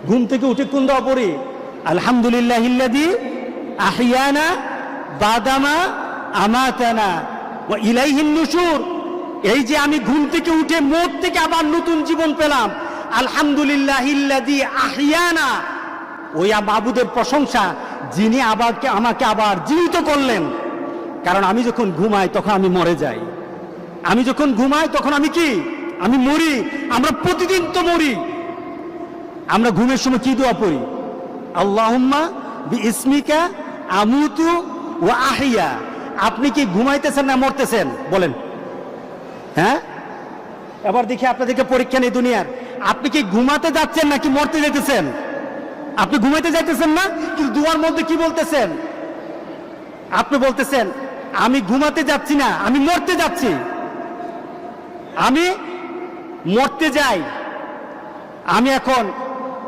ঘুম থেকে উঠে কোন দোয়া পড়ি? আলহামদুলিল্লাহিল্লাযী আহিয়ানা বাদামা আমাতানা ওয়া ইলাইহিন নুশুর। এই যে আমি ঘুম থেকে উঠে মওত থেকে আবার নতুন জীবন পেলাম, আলহামদুলিল্লাহিল্লাযী আহিয়ানা, ওই মাবুদের প্রশংসা যিনি আমাকে আবার জীবিত করলেন। কারণ আমি যখন ঘুমাই তখন আমি মরে যাই, আমি যখন ঘুমাই তখন আমি কি? আমি মরি। আমরা প্রতিদিন তো মরি। আমরা ঘুমের সময় কি দোয়া পড়ি? আল্লাহুম্মা বিইসমিকা আমুতু ওয়া আহিয়া। আপনি কি ঘুমাইতেছেন না মরতেছেন বলেন? হ্যাঁ, এবার দেখি আপনাদেরকে পরীক্ষা নেই দুনিয়ার। আপনি কি ঘুমাতে যাচ্ছেন নাকি মরতে যেতেছেন? আপনি ঘুমাইতে যাইতেছেন না, কিন্তু দুয়ার মধ্যে কি বলতেছেন? আপনি বলতেছেন আমি ঘুমাতে যাচ্ছি না, আমি মরতে যাচ্ছি। আমি মরতে যাই, আমি এখন